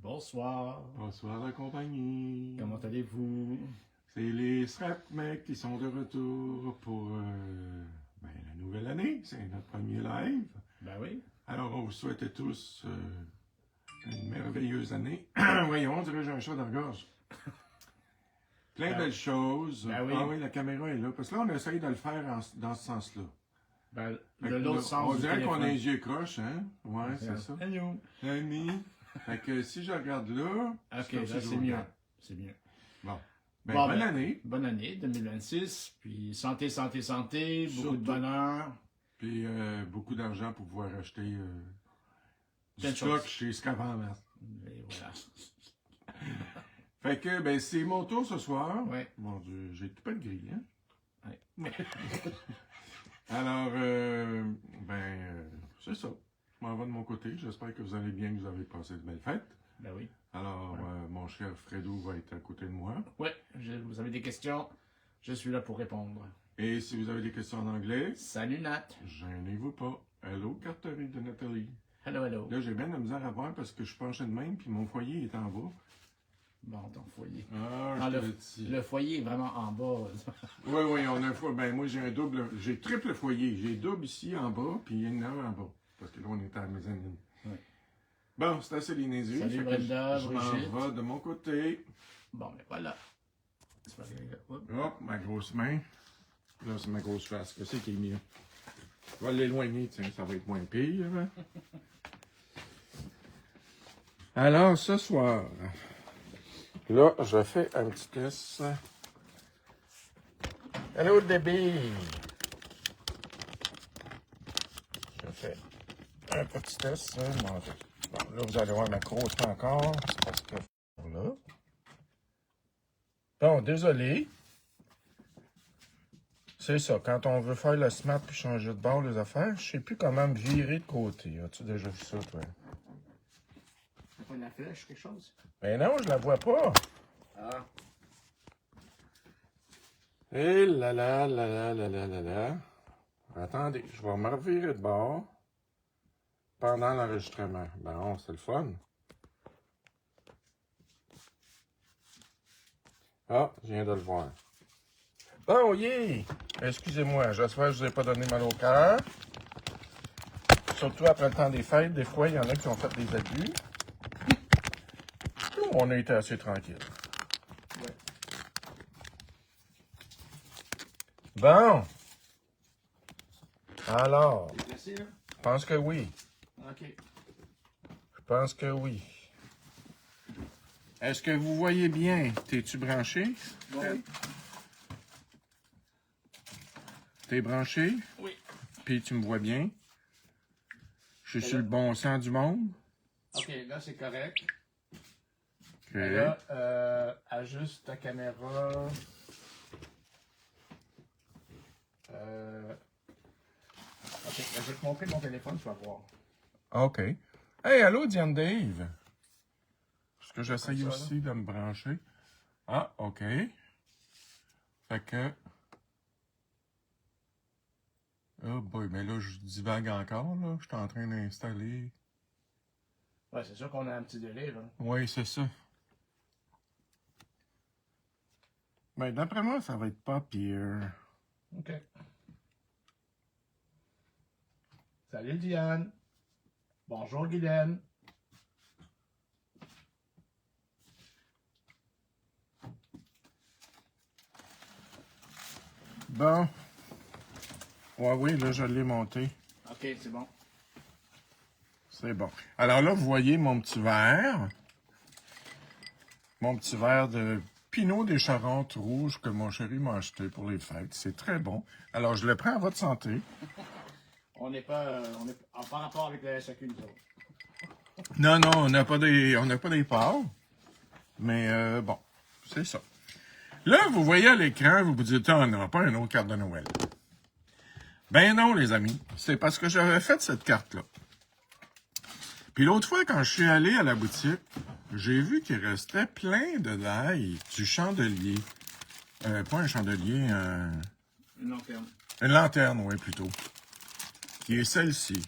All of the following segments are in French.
Bonsoir. Bonsoir la compagnie. Comment allez-vous? C'est les Strap Mecs qui sont de retour pour la nouvelle année. C'est notre premier live. Ben oui. Alors, on vous souhaite à tous une merveilleuse année. Voyons, on dirait que j'ai un chat dans la gorge. Plein de belles choses. Ben oui. Ah oui, la caméra est là. Parce que là, on essaye de le faire dans ce sens-là. Ben, Fait de que l'autre là, sens on du dirait qu'on a téléphone. les yeux croches, hein? Ouais, c'est ça. Hello. Ami. Fait que si je regarde là, Ok, comme là si je c'est vous mieux. regarde. C'est mieux. Bon. Bon, Bonne année. Bonne année 2026. Puis santé, santé, santé. Beaucoup Surtout. de bonheur. Puis beaucoup d'argent pour pouvoir acheter du Plein de stock choses. chez Scavender. Et voilà. Fait que, ben, c'est mon tour ce soir. Ouais. Mon Dieu, j'ai tout pas de grille, hein? Ouais. Alors, c'est ça. Je m'en vais de mon côté. J'espère que vous allez bien, que vous avez passé de belles fêtes. Ben oui. Alors, Ouais. mon cher Fredo va être à côté de moi. Ouais, vous avez des questions? Je suis là pour répondre. Et si vous avez des questions en anglais, Salut Nat. gênez-vous pas. Hello, carterie de Nathalie. Hello, hello. Là, j'ai bien de la misère à voir parce que je suis penché de même, puis mon foyer est en bas. Bon, ton foyer. Ah, Non, je te le dis. le foyer est vraiment en bas. Oui, on a un foyer. Ben, moi, j'ai triple foyer. J'ai double ici en bas, puis il y en a un en bas. Parce que là, on est à la mezzanine. Ouais. Bon, c'est assez les niaiseries. Salut Fait que Brenda, je Brigitte. m'en vais de mon côté. Bon, mais voilà. C'est pas bien, là. Oups. Hop, ma grosse main. Là, c'est ma grosse face. Qu'est-ce qui est mieux? Je vais l'éloigner, tiens, ça va être moins pire. Alors, ce soir, là, je fais un petit test. Hello, Debbie! Je fais un petit test. Bon, là, vous allez voir ma croûte encore. C'est parce que... Là. Bon, désolé. C'est ça, quand on veut faire le smart puis changer de bord, les affaires, je sais plus comment me virer de côté. As-tu déjà vu ça, toi? T'as pas une flèche, quelque chose? Ben non, je la vois pas. Ah. Eh là là là là là là là là. Attendez, je vais me revirer de bord pendant l'enregistrement. Bon, c'est le fun. Ah, je viens de le voir. Bon, yeah! Excusez-moi, j'espère que je vous ai pas donné mal au cœur. Surtout après le temps des fêtes, des fois, il y en a qui ont fait des abus. Nous, on a été assez tranquille. Ouais. Bon. Alors, T'es blessé, là? je pense que oui. Ok. Je pense que oui. Est-ce que vous voyez bien? T'es-tu branché? Oui. T'es branché? Oui. Puis tu me vois bien? Je suis sur le bon sens du monde? Ok, là c'est correct. OK. Et là, ajuste ta caméra. Ok, je vais te montrer mon téléphone, tu vas voir. OK. Hey, allô, Diane Dave? Est-ce que j'essaye Comme ça, aussi de me brancher? Ah, OK. Fait que... Oh boy, mais là, je divague encore, là. Je suis en train d'installer... Ouais, c'est sûr qu'on a un petit délai, là. Oui, c'est ça. Ben, d'après moi, ça va être pas pire. Ok. Salut Diane. Bonjour Guylaine. Bon. Ouais, oui, là, je l'ai monté. Ok, c'est bon. C'est bon. Alors là, vous voyez mon petit verre. Mon petit verre de Pinot des Charentes rouge que mon chéri m'a acheté pour les fêtes. C'est très bon. Alors, je le prends à votre santé. On n'est pas en par rapport avec la SAQ, nous autres. Non, non, on n'a pas des parts. Mais bon, c'est ça. Là, vous voyez à l'écran, vous vous dites, ah, on n'a pas une autre carte de Noël. Ben non, les amis. C'est parce que j'avais fait cette carte-là. Puis l'autre fois, quand je suis allé à la boutique, j'ai vu qu'il restait plein de l'ail du chandelier. Pas un chandelier, Une lanterne. une lanterne, oui, plutôt. Qui est celle-ci.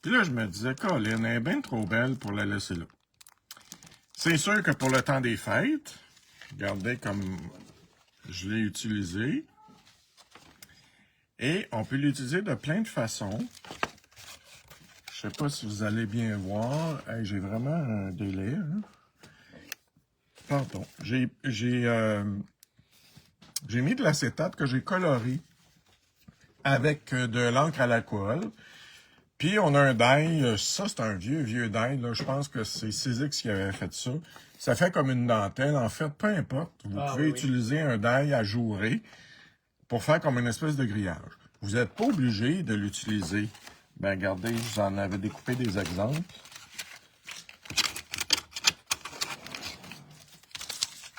Puis là, je me disais, Colin, elle est bien trop belle pour la laisser là. C'est sûr que pour le temps des fêtes, regardez comme je l'ai utilisé. Et on peut l'utiliser de plein de façons. Je sais pas si vous allez bien voir. Hey, j'ai vraiment un délai. Hein? Pardon. J'ai mis de l'acétate que j'ai coloré avec de l'encre à l'alcool. Puis on a un die. Ça, c'est un vieux die. Là. Je pense que c'est CX qui avait fait ça. Ça fait comme une dentelle. En fait, peu importe. Vous pouvez utiliser un die ajouré pour faire comme une espèce de grillage. Vous n'êtes pas obligé de l'utiliser. Ben, regardez, je vous en avais découpé des exemples.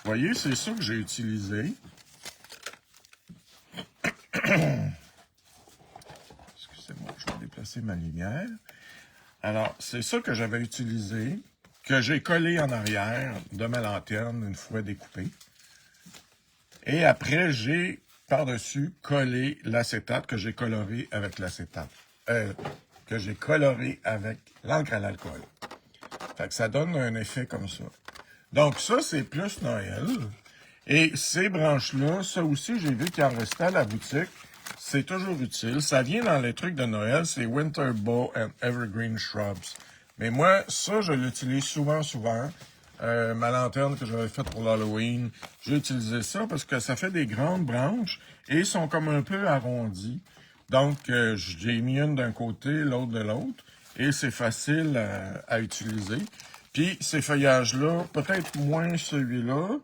Vous voyez, c'est ça que j'ai utilisé. Excusez-moi, je vais déplacer ma lumière. Alors, c'est ça que j'avais utilisé, que j'ai collé en arrière de ma lanterne une fois découpé. Et après, j'ai par-dessus collé l'acétate que j'ai coloré avec l'acétate. Que j'ai coloré avec l'encre à l'alcool. Fait que ça donne un effet comme ça. Donc ça, c'est plus Noël. Et ces branches-là, ça aussi, j'ai vu qu'il en restait à la boutique. C'est toujours utile. Ça vient dans les trucs de Noël, c'est Winter Bow and Evergreen Shrubs. Mais moi, ça, je l'utilise souvent. Ma lanterne que j'avais faite pour l'Halloween, j'ai utilisé ça parce que ça fait des grandes branches et ils sont comme un peu arrondis. Donc, j'ai mis une d'un côté, l'autre de l'autre, et c'est facile à utiliser. Puis, ces feuillages-là, peut-être moins celui-là,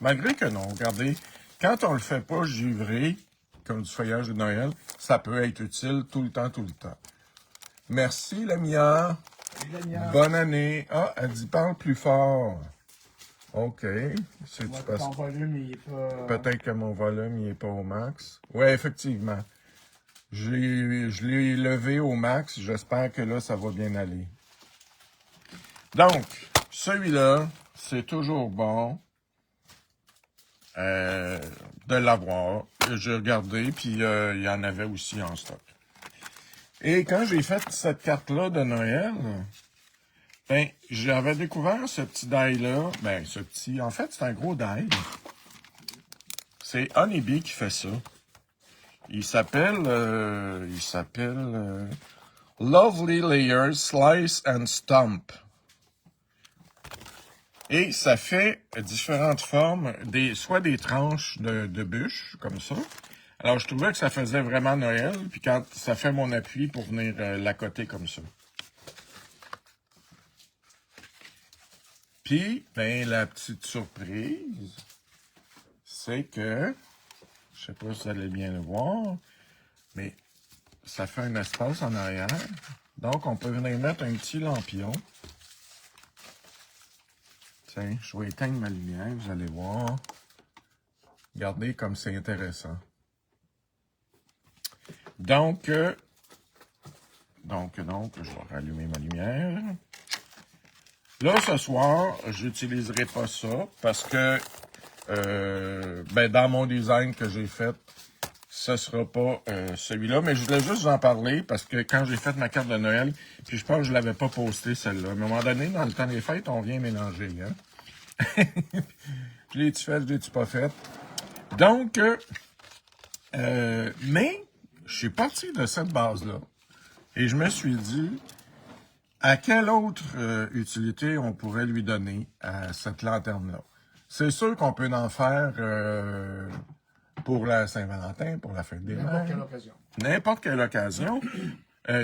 malgré que non. Regardez, quand on le fait pas givré, comme du feuillage de Noël, ça peut être utile tout le temps. Merci, Lamia. Bonne année. Ah, elle dit parle plus fort. OK. C'est-tu parce que peut-être que mon volume il est pas au max. Oui, effectivement. Je l'ai levé au max. J'espère que là, ça va bien aller. Donc, celui-là, c'est toujours bon de l'avoir. J'ai regardé, puis il y en avait aussi en stock. Et quand j'ai fait cette carte-là de Noël, ben, j'avais découvert ce petit die-là. Ben, ce petit... En fait, c'est un gros die. C'est Honeybee qui fait ça. Il s'appelle Lovely Layers Slice and Stump. Et ça fait différentes formes, soit des tranches de bûches, comme ça. Alors, je trouvais que ça faisait vraiment Noël, puis quand ça fait mon appui pour venir l'accoter comme ça. Puis, ben, la petite surprise, c'est que, je sais pas si vous allez bien le voir, mais ça fait un espace en arrière. Donc, on peut venir mettre un petit lampion. Tiens, je vais éteindre ma lumière, vous allez voir. Regardez comme c'est intéressant. Donc, je vais rallumer ma lumière. Là, ce soir, j'utiliserai pas ça parce que ben, dans mon design que j'ai fait, ce sera pas celui-là. Mais je voulais juste vous en parler parce que quand j'ai fait ma carte de Noël, puis je pense que je l'avais pas posté celle-là. À un moment donné, dans le temps des fêtes, on vient mélanger. Hein? Je l'ai-tu fait, je l'ai-tu pas fait? Donc, mais je suis parti de cette base-là. Et je me suis dit, à quelle autre utilité on pourrait lui donner à cette lanterne-là? C'est sûr qu'on peut en faire pour la Saint-Valentin, pour la fête des mères. N'importe quelle occasion. N'importe quelle occasion.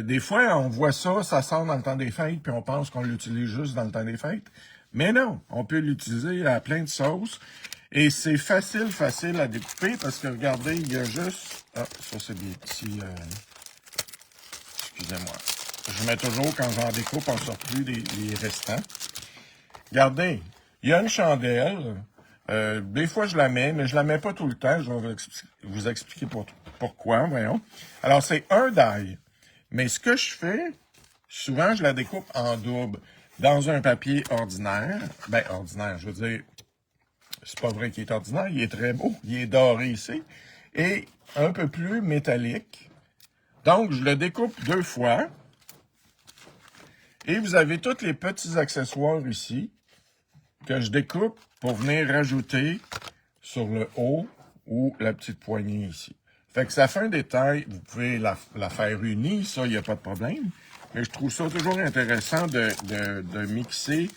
Des fois, on voit ça, ça sort dans le temps des fêtes, puis on pense qu'on l'utilise juste dans le temps des fêtes. Mais non, on peut l'utiliser à plein de sauces. Et c'est facile à découper parce que, regardez, il y a juste... Ah, ça, c'est des petits... Excusez-moi. Je mets toujours, quand j'en découpe, en surplus les restants. Regardez, il y a une chandelle. Des fois, je la mets, mais je la mets pas tout le temps. Je vais vous expliquer pourquoi, voyons. Alors, c'est un die. Mais ce que je fais, souvent, je la découpe en double. Dans un papier ordinaire. Ben, ordinaire, je veux dire, c'est pas vrai qu'il est ordinaire. Il est très beau. Il est doré ici. Et un peu plus métallique. Donc, je le découpe 2 fois. Et vous avez tous les petits accessoires ici que je découpe pour venir rajouter sur le haut ou la petite poignée ici. Fait que ça fait un détail. Vous pouvez la faire unie, ça, il n'y a pas de problème. Mais je trouve ça toujours intéressant de mixer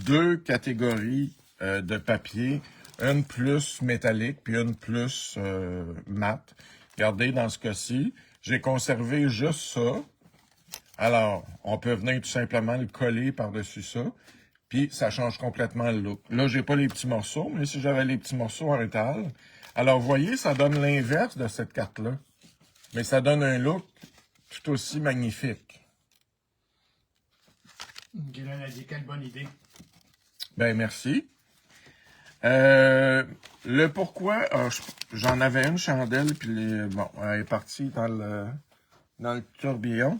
deux catégories de papier, une plus métallique puis une plus mat. Regardez, dans ce cas-ci, j'ai conservé juste ça. Alors, on peut venir tout simplement le coller par-dessus ça, puis ça change complètement le look. Là, j'ai pas les petits morceaux, mais si j'avais les petits morceaux en métal, alors, vous voyez, ça donne l'inverse de cette carte-là. Mais ça donne un look tout aussi magnifique. Guylaine a dit, quelle bonne idée. Ben, merci. Le pourquoi, j'en avais une chandelle, puis bon, elle est partie dans le tourbillon.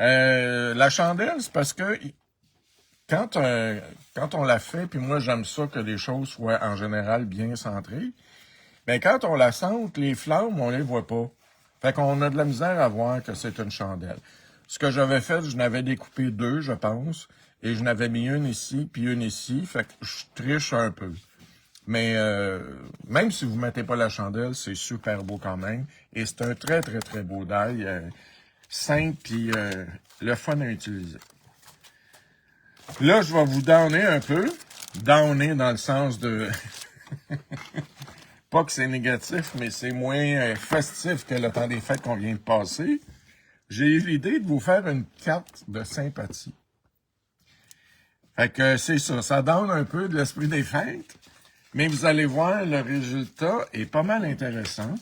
La chandelle, c'est parce que quand on la fait, puis moi, j'aime ça que les choses soient en général bien centrées, mais quand on la sente, les flammes, on les voit pas. Fait qu'on a de la misère à voir que c'est une chandelle. Ce que j'avais fait, je n'avais découpé deux, je pense, et je n'avais mis une ici, puis une ici, fait que je triche un peu. Mais même si vous ne mettez pas la chandelle, c'est super beau quand même. Et c'est un très, très, très beau die. Simple, puis le fun à utiliser. Là, je vais vous downer un peu. Downer dans le sens de... Pas que c'est négatif, mais c'est moins festif que le temps des fêtes qu'on vient de passer. J'ai eu l'idée de vous faire une carte de sympathie. Fait que c'est ça, ça donne un peu de l'esprit des fêtes, mais vous allez voir, le résultat est pas mal intéressant.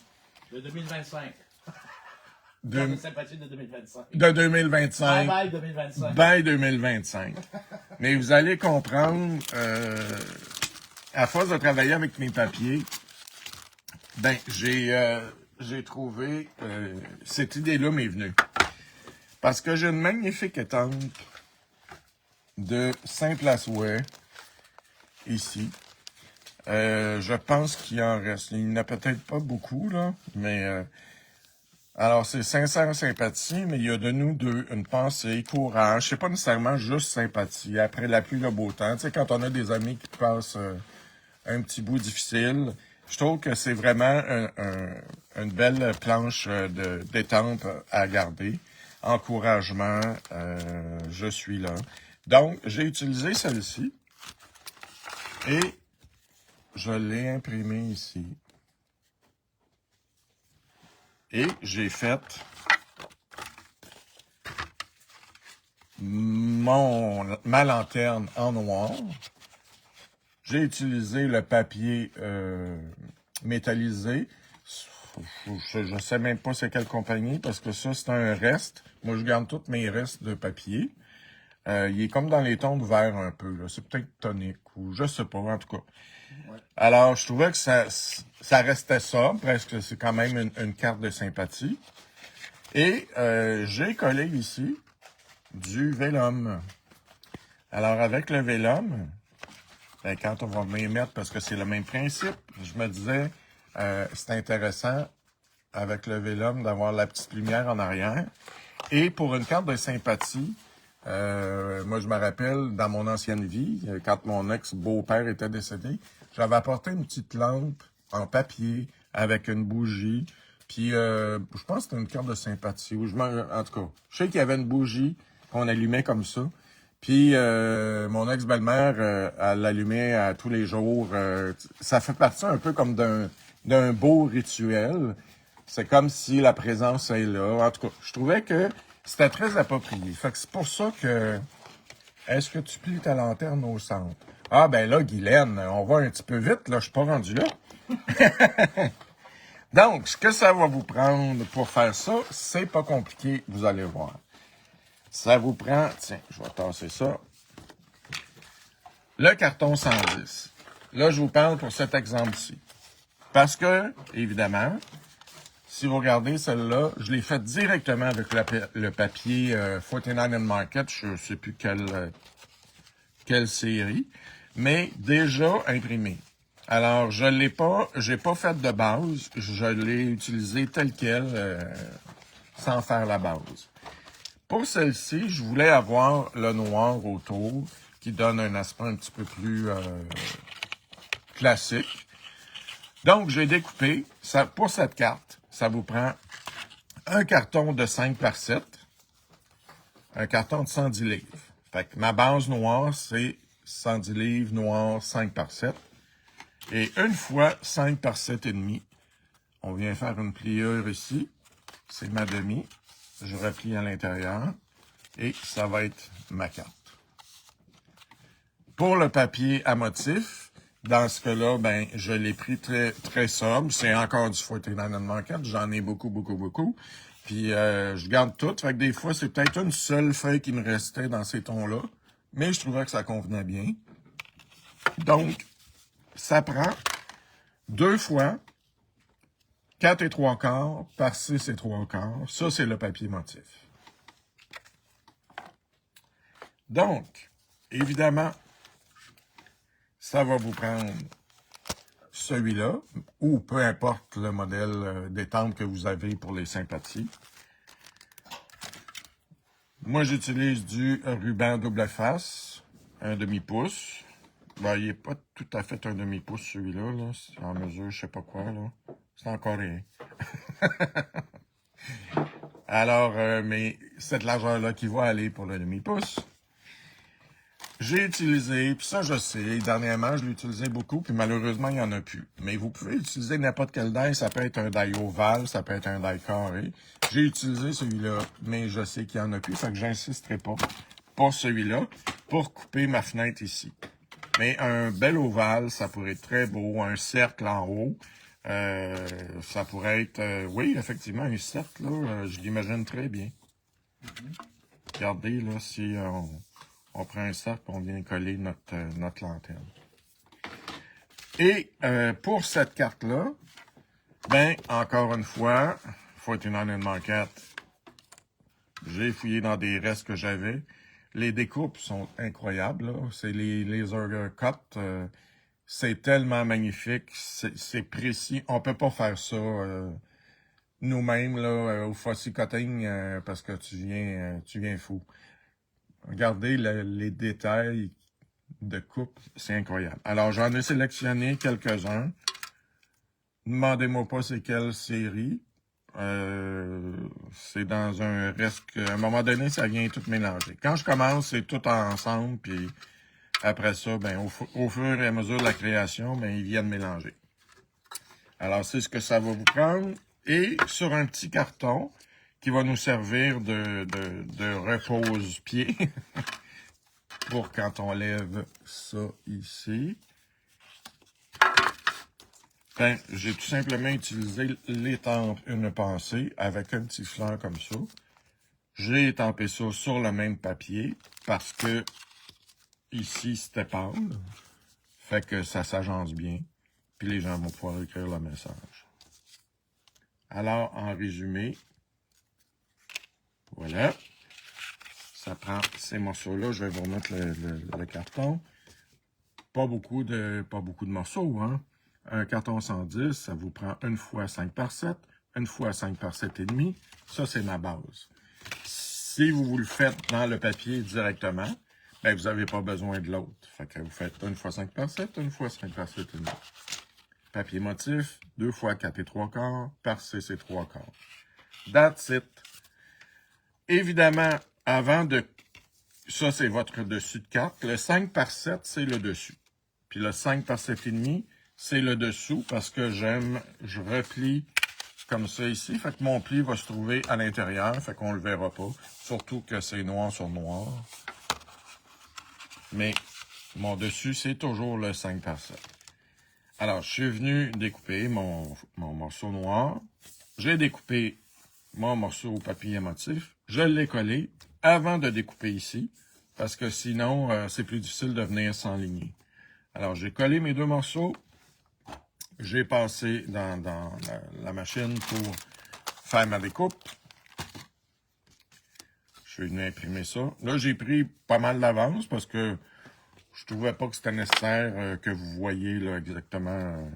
De 2025. De sympathie de 2025. De 2025. Bye 2025. Bye 2025. Mais vous allez comprendre, à force de travailler avec mes papiers, ben, j'ai trouvé, cette idée-là m'est venue. Parce que j'ai une magnifique étampe de Saint-Placeway, ici. Je pense qu'il en reste. Il n'y en a peut-être pas beaucoup, là, mais... alors, c'est sincère sympathie, mais il y a de nous deux une pensée, courage. C'est pas nécessairement juste sympathie. Après la pluie, le beau temps. Tu sais, quand on a des amis qui passent un petit bout difficile... Je trouve que c'est vraiment une belle planche d'étampe à garder. Encouragement, je suis là. Donc, j'ai utilisé celle-ci et je l'ai imprimée ici. Et j'ai fait ma lanterne en noir. J'ai utilisé le papier métallisé. Je ne sais même pas c'est quelle compagnie, parce que ça, c'est un reste. Moi, je garde tous mes restes de papier. Il est comme dans les tons de vert un peu. C'est peut-être tonique, ou je sais pas, en tout cas. Ouais. Alors, je trouvais que ça restait ça, presque. C'est quand même une carte de sympathie. Et j'ai collé ici du vélum. Alors, avec le vélum... Ben, quand on va m'y mettre, parce que c'est le même principe, je me disais, c'est intéressant avec le vélum d'avoir la petite lumière en arrière. Et pour une carte de sympathie, moi je me rappelle dans mon ancienne vie, quand mon ex-beau-père était décédé, j'avais apporté une petite lampe en papier avec une bougie. Puis je pense que c'était une carte de sympathie. En tout cas, je sais qu'il y avait une bougie qu'on allumait comme ça. Puis, mon ex-belle-mère, elle l'allumait à tous les jours. Ça fait partie un peu comme d'un beau rituel. C'est comme si la présence est là. En tout cas, je trouvais que c'était très approprié. Fait que c'est pour ça que... Est-ce que tu plies ta lanterne au centre? Ah, ben là, Guylaine, on va un petit peu vite. Là, je suis pas rendu là. Donc, ce que ça va vous prendre pour faire ça, c'est pas compliqué, vous allez voir. Ça vous prend, tiens, je vais tasser ça, le carton 110. Là, je vous parle pour cet exemple-ci. Parce que, évidemment, si vous regardez celle-là, je l'ai faite directement avec le papier 49 and Market, je ne sais plus quelle série, mais déjà imprimé. Alors, j'ai pas fait de base, je l'ai utilisé tel quel, sans faire la base. Pour celle-ci, je voulais avoir le noir autour qui donne un aspect un petit peu plus classique. Donc, j'ai découpé, ça, pour cette carte, ça vous prend un carton de 5 par 7, un carton de 110 livres. Fait que ma base noire, c'est 110 livres noir 5 par 7. Et une fois 5 par 7 et demi, on vient faire une pliure ici. C'est ma demi. Je replie à l'intérieur. Et ça va être ma carte. Pour le papier à motif, dans ce cas-là, ben, je l'ai pris très, très sobre. C'est encore du 49 4. J'en ai beaucoup, beaucoup, beaucoup. Puis, je garde tout. Fait que des fois, c'est peut-être une seule feuille qui me restait dans ces tons-là. Mais je trouvais que ça convenait bien. Donc, ça prend 2 fois 4 et 3/4 par 6 et 3/4. Ça, c'est le papier motif. Donc, évidemment, ça va vous prendre celui-là, ou peu importe le modèle d'étampe que vous avez pour les sympathies. Moi, j'utilise du ruban double face, un demi-pouce. Ben, il n'est pas tout à fait un demi-pouce, celui-là. Là. C'est en mesure, je sais pas quoi. Là. C'est encore rien. Alors, mais cette largeur-là qui va aller pour le demi-pouce. J'ai utilisé, puis ça je sais, dernièrement je l'ai utilisé beaucoup, puis malheureusement il n'y en a plus. Mais vous pouvez utiliser n'importe quel die, ça peut être un die ovale, ça peut être un die carré. J'ai utilisé celui-là, mais je sais qu'il n'y en a plus, fait que j'insisterai pas pour celui-là, pour couper ma fenêtre ici. Mais un bel ovale, ça pourrait être très beau, un cercle en haut, ça pourrait être, oui, effectivement, un cercle, là, je l'imagine très bien. Regardez, là, si on prend un cercle et on vient coller notre lanterne. Et pour cette carte-là, ben, encore une fois, 49 4, j'ai fouillé dans des restes que j'avais. Les découpes sont incroyables, là. C'est les laser cut. C'est tellement magnifique. C'est précis. On peut pas faire ça nous-mêmes, là, au Fussy Cutting, parce que tu viens fou. Regardez les détails de coupe, c'est incroyable. Alors, j'en ai sélectionné quelques-uns. Demandez-moi pas c'est quelle série. C'est dans un reste à un moment donné, ça vient tout mélanger. Quand je commence, c'est tout ensemble, puis après ça, ben, au fur et à mesure de la création, ben, ils viennent mélanger. Alors, c'est ce que ça va vous prendre. Et sur un petit carton qui va nous servir de repose-pied. Pour quand on lève ça ici. Ben, j'ai tout simplement utilisé l'étampe une pensée avec un petit flanc comme ça. J'ai étampé ça sur le même papier parce que ici, c'était pâle. Fait que ça s'agence bien. Puis les gens vont pouvoir écrire le message. Alors, en résumé, voilà. Ça prend ces morceaux-là. Je vais vous remettre le carton. Pas beaucoup de morceaux, hein. Un carton 110, ça vous prend une fois 5 par 7, une fois 5 par 7 et demi. Ça, c'est ma base. Si vous le faites dans le papier directement, ben, vous n'avez pas besoin de l'autre. Fait que vous faites une fois 5 par 7, une fois 5 par 7 et demi. Papier motif, 2 fois 4 et 3/4, par 6 et 3/4. That's it. Évidemment, avant de... Ça, c'est votre dessus de carte. Le 5 par 7, c'est le dessus. Puis le 5 par 7,5, c'est le dessous parce que je replie comme ça ici. Fait que mon pli va se trouver à l'intérieur, fait qu'on le verra pas. Surtout que c'est noir sur noir. Mais mon dessus, c'est toujours le 5 par 7. Alors, je suis venu découper mon morceau noir. J'ai découpé mon morceau au papier motif. Je l'ai collé avant de découper ici, parce que sinon, c'est plus difficile de venir s'enligner. Alors, j'ai collé mes 2 morceaux. J'ai passé dans la machine pour faire ma découpe. Je suis venu imprimer ça. Là, j'ai pris pas mal d'avance parce que je trouvais pas que c'était nécessaire que vous voyez là, exactement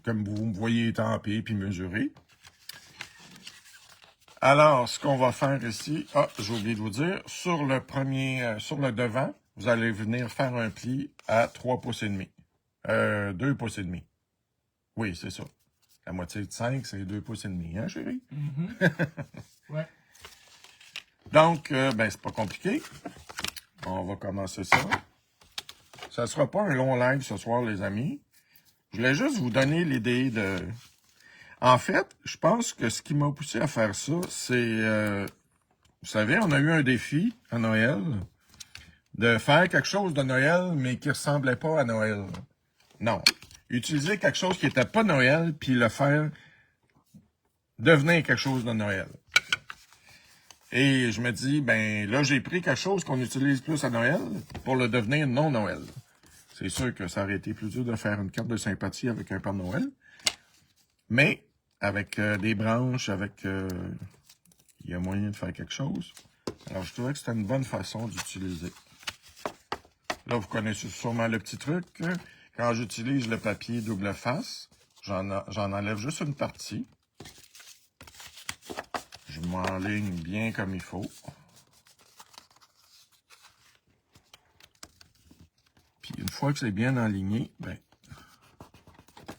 comme vous me voyez étamper puis mesurer. Alors, ce qu'on va faire ici, j'ai oublié de vous dire, sur le sur le devant, vous allez venir faire un pli à 3 pouces et demi. 2 pouces et demi. Oui, c'est ça. La moitié de 5, c'est 2 pouces et demi, hein, chérie? Ouais. Donc, c'est pas compliqué. On va commencer ça. Ça sera pas un long live ce soir, les amis. Je voulais juste vous donner l'idée de... En fait, je pense que ce qui m'a poussé à faire ça, c'est... vous savez, on a eu un défi à Noël de faire quelque chose de Noël, mais qui ressemblait pas à Noël. Non. Utiliser quelque chose qui était pas Noël, puis le faire devenir quelque chose de Noël. Et je me dis, là, j'ai pris quelque chose qu'on utilise plus à Noël pour le devenir non Noël. C'est sûr que ça aurait été plus dur de faire une carte de sympathie avec un Père Noël. Mais, avec des branches, il y a moyen de faire quelque chose. Alors, je trouvais que c'était une bonne façon d'utiliser. Là, vous connaissez sûrement le petit truc. Quand j'utilise le papier double face, j'en enlève juste une partie. Je m'enligne bien comme il faut. Puis une fois que c'est bien enligné,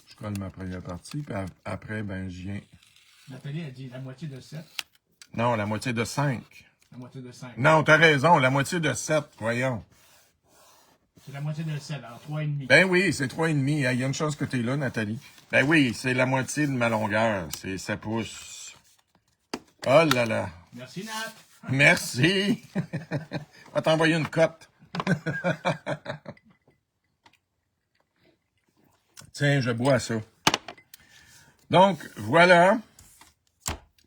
je colle ma première partie, puis après, je viens... Nathalie a dit la moitié de 7. Non, la moitié de 5. La moitié de 5. Non, t'as raison, la moitié de 7, voyons. C'est la moitié de 7, alors 3,5. Ben oui, c'est 3,5. Il y a une chance que t'es là, Nathalie. Ben oui, c'est la moitié de ma longueur. C'est 7 pouces. Oh là là. Merci, Nat. Merci. On va t'envoyer une cote. Tiens, je bois ça. Donc, voilà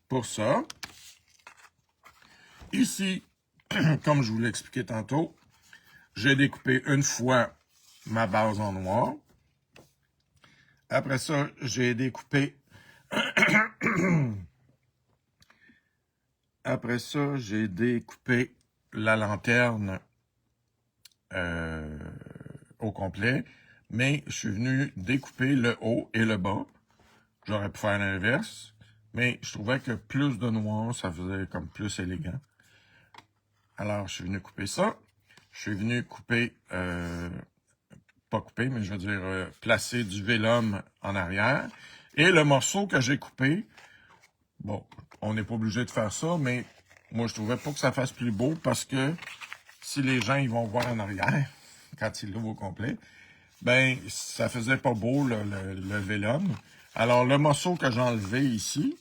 pour ça. Ici, comme je vous l'ai expliqué tantôt, j'ai découpé une fois ma base en noir. Après ça, j'ai découpé... Après ça, j'ai découpé la lanterne au complet, mais je suis venu découper le haut et le bas. J'aurais pu faire l'inverse, mais je trouvais que plus de noir, ça faisait comme plus élégant. Alors, je suis venu couper ça. Je suis venu couper, pas couper, mais je veux dire placer du vélum en arrière. Et le morceau que j'ai coupé, bon, on n'est pas obligé de faire ça, mais moi, je trouvais pas que ça fasse plus beau parce que si les gens ils vont voir en arrière, quand ils l'ouvrent au complet, ça faisait pas beau le vélum. Alors, le morceau que j'ai enlevé ici,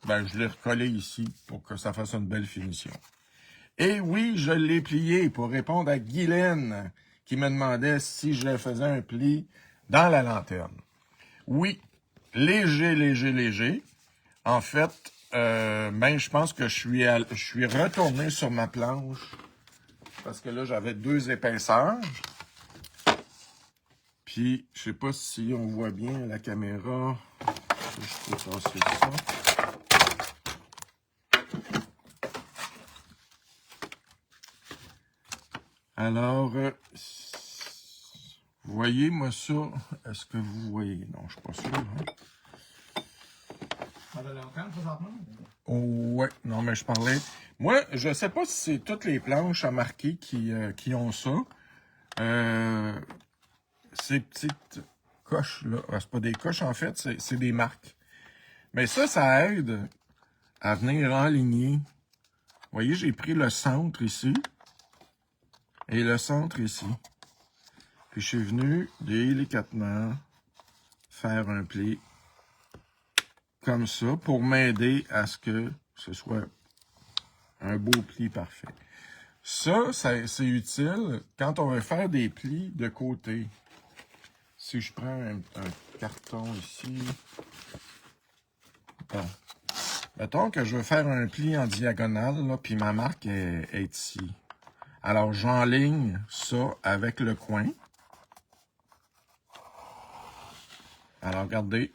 je l'ai recollé ici pour que ça fasse une belle finition. Et oui, je l'ai plié pour répondre à Guylaine qui me demandait si je faisais un pli dans la lanterne. Oui, léger, léger, léger. En fait, je pense que je suis retourné sur ma planche parce que là, j'avais 2 épaisseurs. Puis, je sais pas si on voit bien la caméra. Je peux passer ça. Alors, voyez-moi ça. Est-ce que vous voyez? Non, je suis pas sûr. Hein? On va l'entendre présentement? Oh, ouais, non, mais je parlais. Moi, je sais pas si c'est toutes les planches à marquer qui ont ça. Ces petites coches-là, c'est pas des coches en fait, c'est des marques. Mais ça aide à venir enligner. Vous voyez, j'ai pris le centre ici et le centre ici. Puis je suis venu délicatement faire un pli comme ça pour m'aider à ce que ce soit un beau pli parfait. Ça c'est utile quand on veut faire des plis de côté. Si je prends un carton ici, bon. Mettons que je veux faire un pli en diagonale, là, puis ma marque est ici. Alors, j'enligne ça avec le coin. Alors, regardez.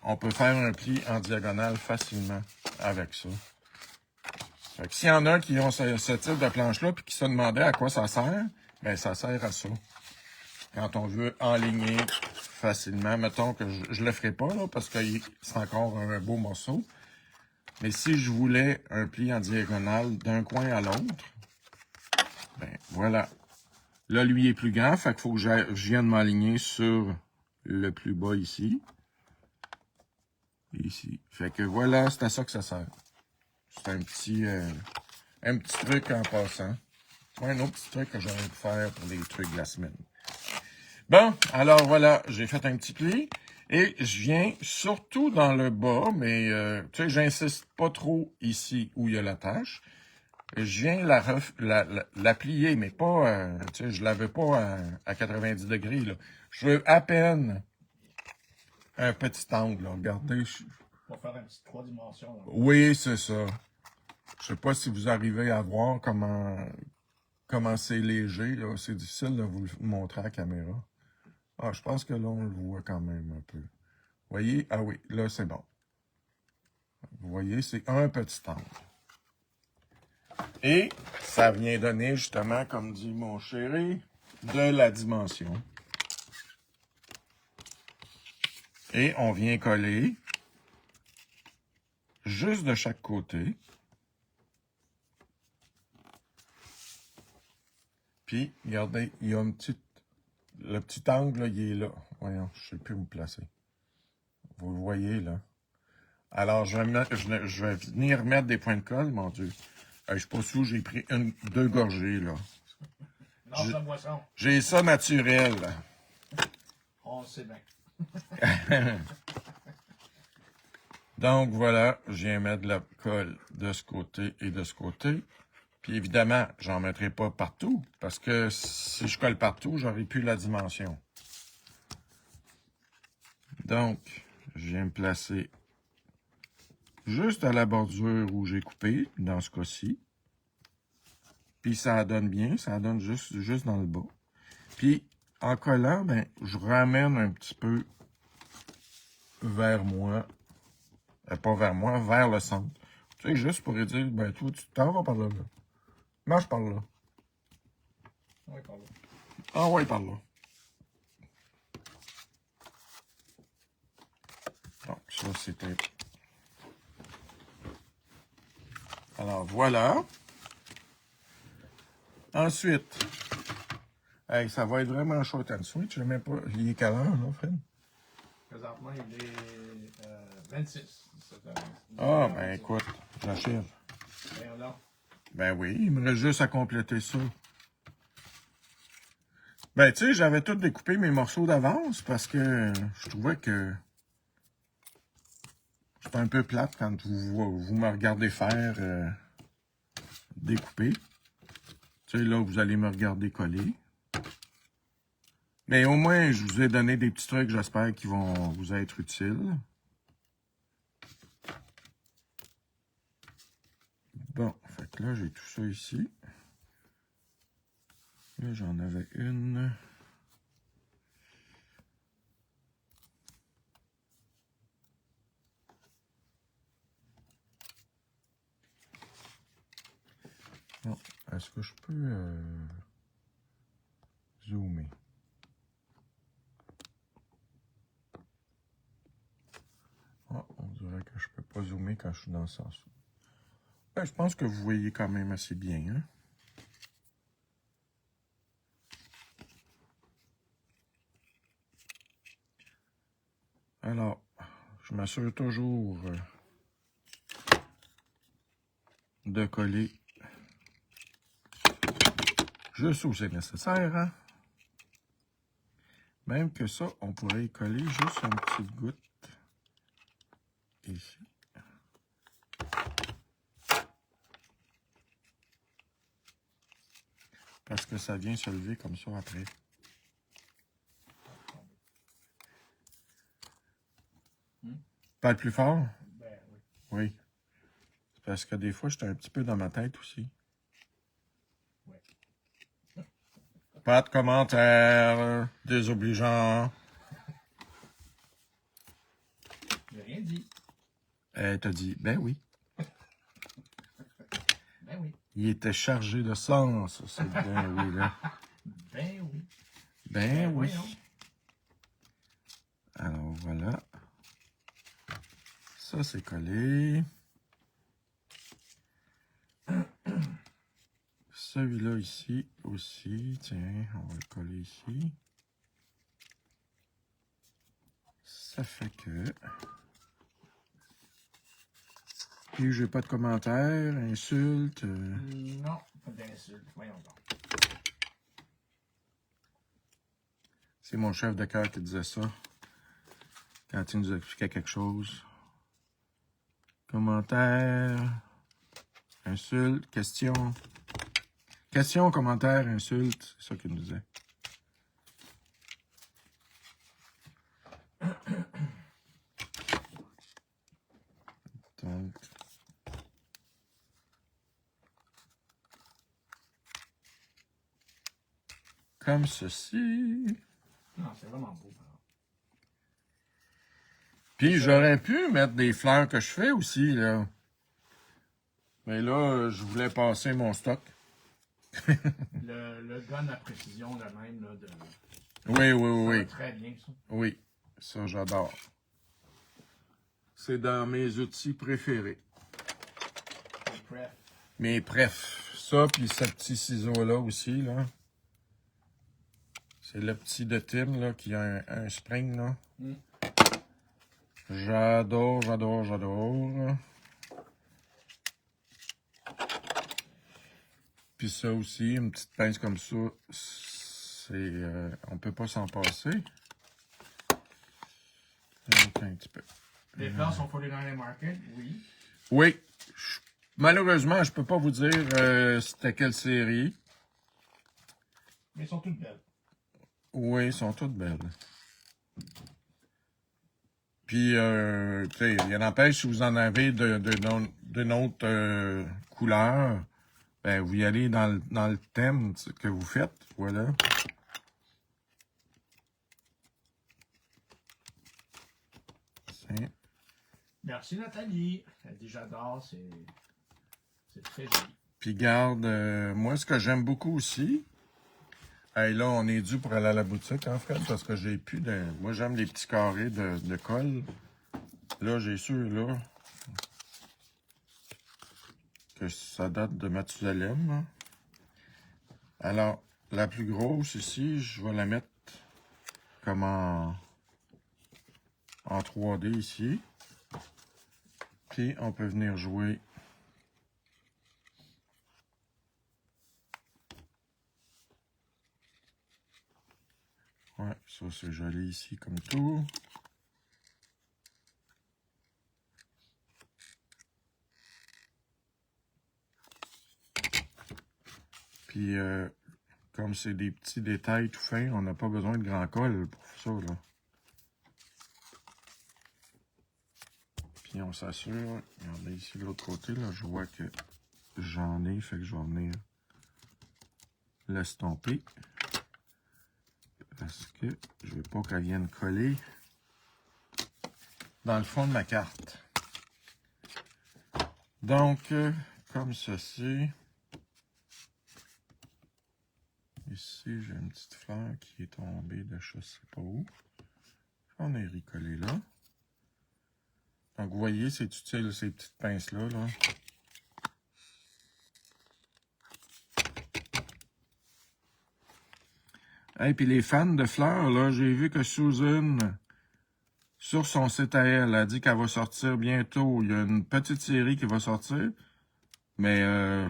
On peut faire un pli en diagonale facilement avec ça. Fait que s'il y en a qui ont ce type de planche-là puis qui se demandaient à quoi ça sert, ça sert à ça. Quand on veut enligner facilement, mettons que je le ferai pas là, parce que c'est encore un beau morceau. Mais si je voulais un pli en diagonale d'un coin à l'autre, ben voilà. Là, lui est plus grand, fait qu'il faut que je vienne m'aligner sur le plus bas ici. Ici. Fait que voilà, c'est à ça que ça sert. C'est un petit truc en passant. Un autre petit truc que j'aurais pu faire pour les trucs de la semaine. Bon, alors voilà, j'ai fait un petit pli. Et je viens surtout dans le bas, mais tu sais, j'insiste pas trop ici où il y a la tache. Je viens la plier, mais pas, tu sais, je la veux pas à 90 degrés, là. Je veux à peine un petit angle, là. Regardez. On va faire un petit 3 dimensions. Là. Oui, c'est ça. Je sais pas si vous arrivez à voir comment c'est léger, là. C'est difficile de vous le montrer à la caméra. Ah, je pense que là, on le voit quand même un peu. Vous voyez? Ah oui, là, c'est bon. Vous voyez, c'est un petit angle. Et ça vient donner, justement, comme dit mon chéri, de la dimension. Et on vient coller juste de chaque côté. Puis, regardez, il y a le petit angle, là, il est là. Voyons, je ne sais plus où me placer. Vous le voyez, là. Alors, je vais venir mettre des points de colle, mon Dieu. Je ne sais pas si j'ai pris 2 gorgées, là. Lance la boisson. J'ai ça naturel. On le sait bien. Donc, voilà, je viens mettre de la colle de ce côté et de ce côté. Puis, évidemment, j'en mettrai pas partout, parce que si je colle partout, j'aurai plus la dimension. Donc, je viens me placer juste à la bordure où j'ai coupé, dans ce cas-ci. Puis, ça donne bien, ça donne juste dans le bas. Puis, en collant, ben, je ramène un petit peu vers moi. Pas vers moi, vers le centre. Tu sais, juste pour dire, ben, toi, tu t'en vas par là, là. Marche par là. Oui, par là. Ah ouais, par là. Donc, ça, c'était... Alors, voilà. Ensuite, hey, ça va être vraiment short and sweet. Je sais même pas... Il est quelle heure, là, Fred? Présentement, il est 26. Ah, ben, écoute, j'achève. Bien là. Ben oui, il me reste juste à compléter ça. Ben, tu sais, j'avais tout découpé mes morceaux d'avance parce que je trouvais que c'est un peu plate quand vous me regardez faire découper. Tu sais, là, vous allez me regarder coller. Mais au moins, je vous ai donné des petits trucs, j'espère, qui vont vous être utiles. Bon, fait que là, j'ai tout ça ici. Là, j'en avais une. Bon, est-ce que je peux zoomer? Ah, on dirait que je peux pas zoomer quand je suis dans ce sens. Ben, je pense que vous voyez quand même assez bien, hein? Alors, je m'assure toujours de coller juste où c'est nécessaire, hein? Même que ça, on pourrait y coller juste une petite goutte ici. Parce que ça vient se lever comme ça après. Parle plus fort? Ben oui. Oui. Parce que des fois, j'étais un petit peu dans ma tête aussi. Oui. Pas de commentaires désobligeants. J'ai rien dit. T'as dit, ben oui. Ben oui. Il était chargé de sens, ce ben oui, là. Ben oui. Ben oui. Voyons. Alors, voilà. Ça, c'est collé. Celui-là ici aussi. Tiens, on va le coller ici. Ça fait que... Puis j'ai pas de commentaires, insultes. Non, pas d'insulte. Voyons donc. C'est mon chef de cœur qui disait ça. Quand il nous expliquait quelque chose. Commentaires. Insultes. Questions. Questions, commentaires, insultes. C'est ça qu'il nous disait. Donc... Comme ceci. Non, c'est vraiment beau. Alors. Puis j'aurais pu mettre des fleurs que je fais aussi, là. Mais là, je voulais passer mon stock. Le gun à précision, le même, là, de... Oui, oui, Ça oui. va très bien, ça. Oui, ça j'adore. C'est dans mes outils préférés. Mes prefs. Ça, puis ce petit ciseau-là aussi, là. C'est le petit de Tim, là, qui a un spring, là. Mm. J'adore, j'adore, j'adore. Puis ça aussi, une petite pince comme ça, c'est... on peut pas s'en passer. Donc, un petit peu. Les fleurs sont follées dans les markets, oui. Oui. Malheureusement, je peux pas vous dire c'était quelle série. Mais elles sont toutes belles. Oui, elles sont toutes belles. Puis, tu sais, il n'empêche, si vous en avez d'une autre couleur, ben, vous y allez dans le thème que vous faites. Voilà. Merci Nathalie. Elle dit j'adore, c'est très joli. Puis garde, moi ce que j'aime beaucoup aussi, hey, là on est dû pour aller à la boutique hein Fred, parce que j'ai plus de... Moi j'aime les petits carrés de colle. Là j'ai ceux-là que ça date de Mathusalem. Hein. Alors, la plus grosse ici, je vais la mettre comme en 3D ici. Puis on peut venir jouer. Ouais, ça c'est joli ici comme tout. Puis comme c'est des petits détails tout fins, on n'a pas besoin de grand colle pour ça là. Puis on s'assure, regardez ici de l'autre côté, là, je vois que j'en ai, fait que je vais venir l'estomper. Parce que je veux pas qu'elle vienne coller dans le fond de ma carte. Donc, comme ceci. Ici, j'ai une petite fleur qui est tombée de je sais pas où. On est recollé là. Donc, vous voyez, c'est utile ces petites pinces-là. Là. Et puis les fans de fleurs, là, j'ai vu que Susan, sur son site à elle, a dit qu'elle va sortir bientôt. Il y a une petite série qui va sortir. Mais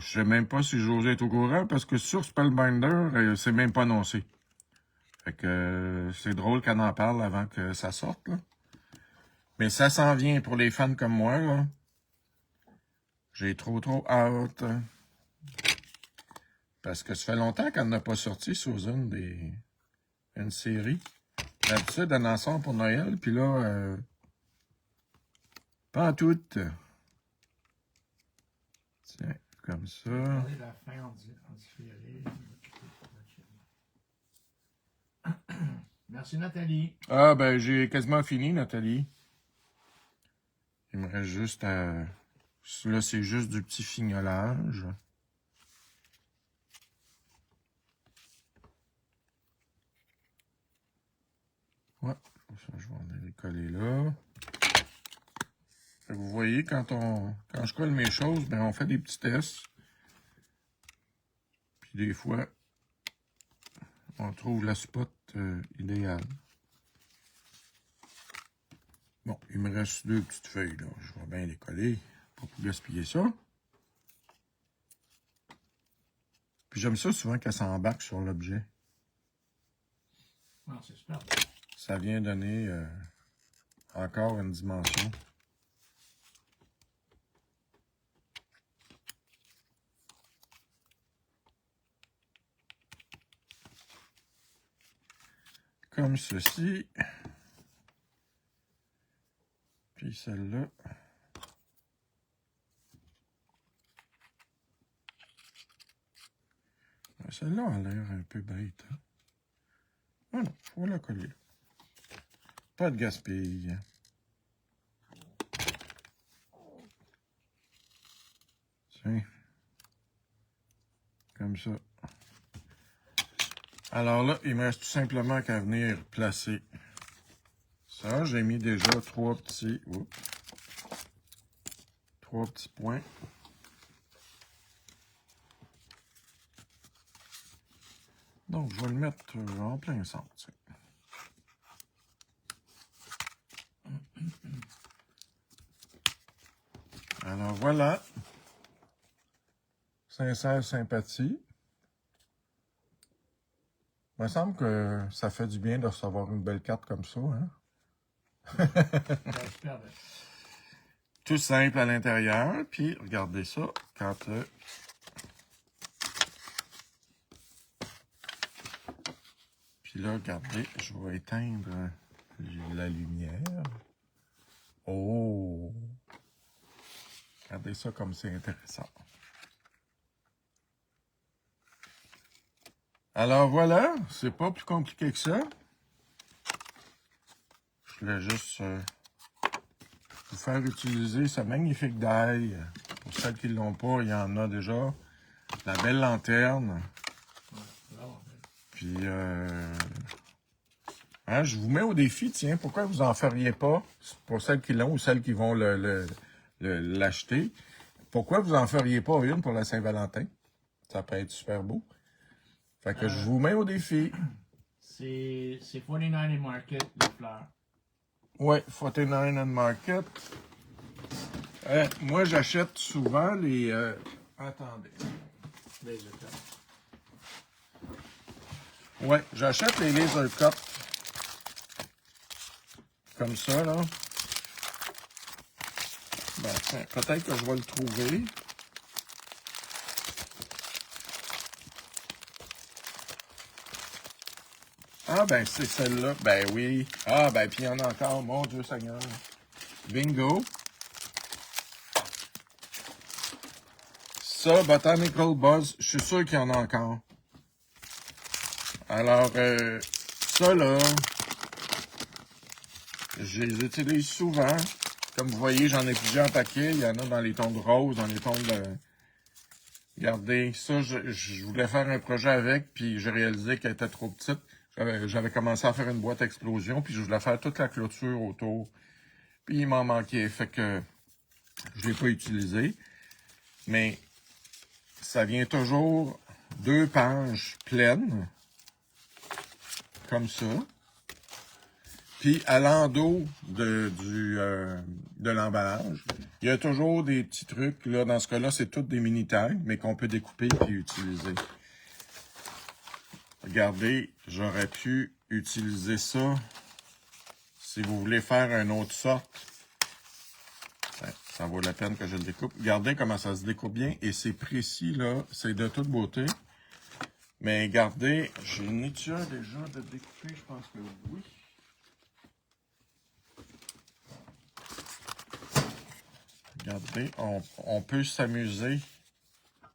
je sais même pas si José est au courant parce que sur Spellbinder, c'est même pas annoncé. Fait que c'est drôle qu'elle en parle avant que ça sorte. Là. Mais ça s'en vient pour les fans comme moi. Là. J'ai trop hâte. Parce que ça fait longtemps qu'elle n'a pas sorti Susan une série. D'habitude, elle en sort pour Noël. Puis là, pas en tout. Tiens. Comme ça. La fin en différé. Merci Nathalie. Ah ben j'ai quasiment fini Nathalie. Il me reste juste à... Là c'est juste du petit fignolage. Ouais, ça je vais en aller coller là. Vous voyez quand je colle mes choses, ben on fait des petits tests. Puis des fois, on trouve la spot idéale. Bon, il me reste 2 petites feuilles, là. Je vais bien les coller pour pas gaspiller ça. Puis j'aime ça souvent qu'elle s'embarque sur l'objet. Non, c'est super. Ça vient donner encore une dimension. Comme ceci. Puis celle-là. Celle-là a l'air un peu bête. Hein? Ah non, il faut la coller. Pas de gaspille. Tiens. Comme ça. Alors là, il me reste tout simplement qu'à venir placer ça. J'ai mis déjà 3 petits points. Donc, je vais le mettre en plein centre. Alors, voilà. Sincère sympathie. Il me semble que ça fait du bien de recevoir une belle carte comme ça. Hein? Super belle. Tout simple à l'intérieur. Puis, regardez ça. Quand... Puis là, regardez, je vais éteindre la lumière. Oh! Regardez ça comme c'est intéressant. Alors voilà, c'est pas plus compliqué que ça. Je voulais juste vous faire utiliser ce magnifique die. Pour celles qui ne l'ont pas, il y en a déjà. La belle lanterne. Puis, hein, je vous mets au défi, tiens, pourquoi vous en feriez pas, pour celles qui l'ont ou celles qui vont l'acheter, pourquoi vous en feriez pas une pour la Saint-Valentin? Ça peut être super beau. Fait que je vous mets au défi. C'est 49 in Market, les fleurs. Ouais, 49 and Market. Moi, j'achète souvent les... attendez. Les états. Ouais, j'achète les laser cups. Comme ça, là. Ben, tiens, peut-être que je vais le trouver. Ah, ben, c'est celle-là. Ben oui. Ah, ben, puis il y en a encore. Mon Dieu Seigneur. Bingo. Ça, Botanical Buzz, je suis sûr qu'il y en a encore. Alors, ça, là, je les utilise souvent. Comme vous voyez, j'en ai plusieurs paquets. Il y en a dans les tons de rose, dans les tons de... Regardez, ça, je voulais faire un projet avec, puis j'ai réalisé qu'elle était trop petite. J'avais commencé à faire une boîte explosion, puis je voulais faire toute la clôture autour. Puis il m'en manquait, fait que je ne l'ai pas utilisé. Mais ça vient toujours 2 pages pleines, comme ça. Puis à l'endos de l'emballage, il y a toujours des petits trucs. Là, dans ce cas-là, c'est toutes des mini-tags, mais qu'on peut découper et utiliser. Regardez, j'aurais pu utiliser ça si vous voulez faire une autre sorte. Ben, ça vaut la peine que je le découpe. Regardez comment ça se découpe bien. Et c'est précis, là. C'est de toute beauté. Mais regardez, j'ai une étude déjà de découper. Je pense que oui. Regardez, on peut s'amuser.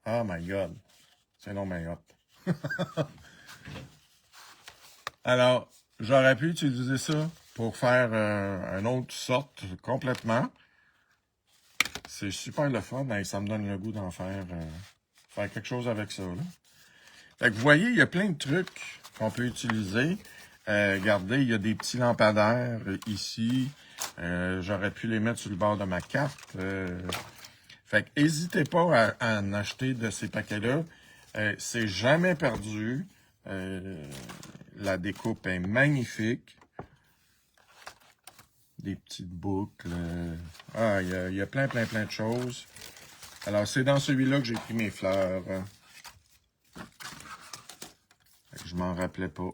Oh my God. C'est non mais hot. Alors, j'aurais pu utiliser ça pour faire une autre sorte complètement. C'est super le fun. Et ça me donne le goût d'en faire quelque chose avec ça. Là. Fait que vous voyez, il y a plein de trucs qu'on peut utiliser. Regardez, il y a des petits lampadaires ici. J'aurais pu les mettre sur le bord de ma carte. Fait que n'hésitez pas à en acheter de ces paquets-là. C'est jamais perdu. La découpe est magnifique. Des petites boucles. Il y a plein de choses. Alors, c'est dans celui-là que j'ai pris mes fleurs. Je m'en rappelais pas.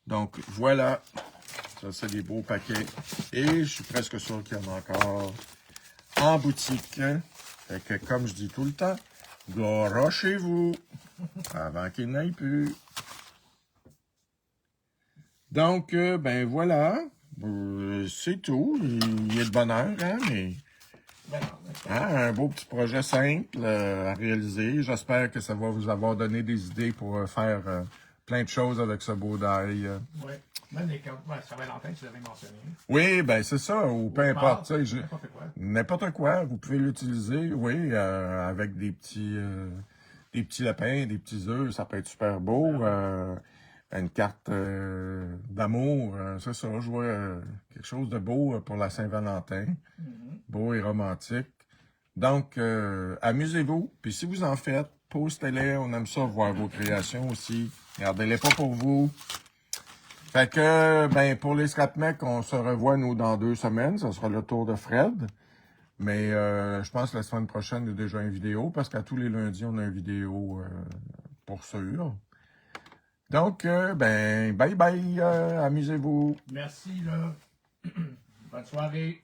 Donc, voilà. Ça, c'est des beaux paquets. Et je suis presque sûr qu'il y en a encore en boutique. Fait que, comme je dis tout le temps, garochez-vous avant qu'il n'aille plus. Donc, ben voilà. C'est tout. Il est de bonne heure, hein, mais... un beau petit projet simple à réaliser. J'espère que ça va vous avoir donné des idées pour faire plein de choses avec ce beau die. Oui. Même les cartes, Saint-Valentin, tu l'avais mentionné. Oui, ben c'est ça, ou peu importe. N'importe quoi. N'importe quoi, vous pouvez l'utiliser, oui, avec des petits lapins, des petits œufs, ça peut être super beau. Une carte d'amour, c'est ça, je vois quelque chose de beau pour la Saint-Valentin. Beau et romantique. Donc, amusez-vous. Puis si vous en faites, postez-les. On aime ça, voir vos créations aussi. Gardez-les pas pour vous. Fait que, ben, pour les scrap mecs, on se revoit, nous, dans 2 semaines. Ça sera le tour de Fred. Mais je pense que la semaine prochaine, il y a déjà une vidéo, parce qu'à tous les lundis, on a une vidéo pour sûr. Donc, ben, bye bye. Amusez-vous. Merci, là. Bonne soirée.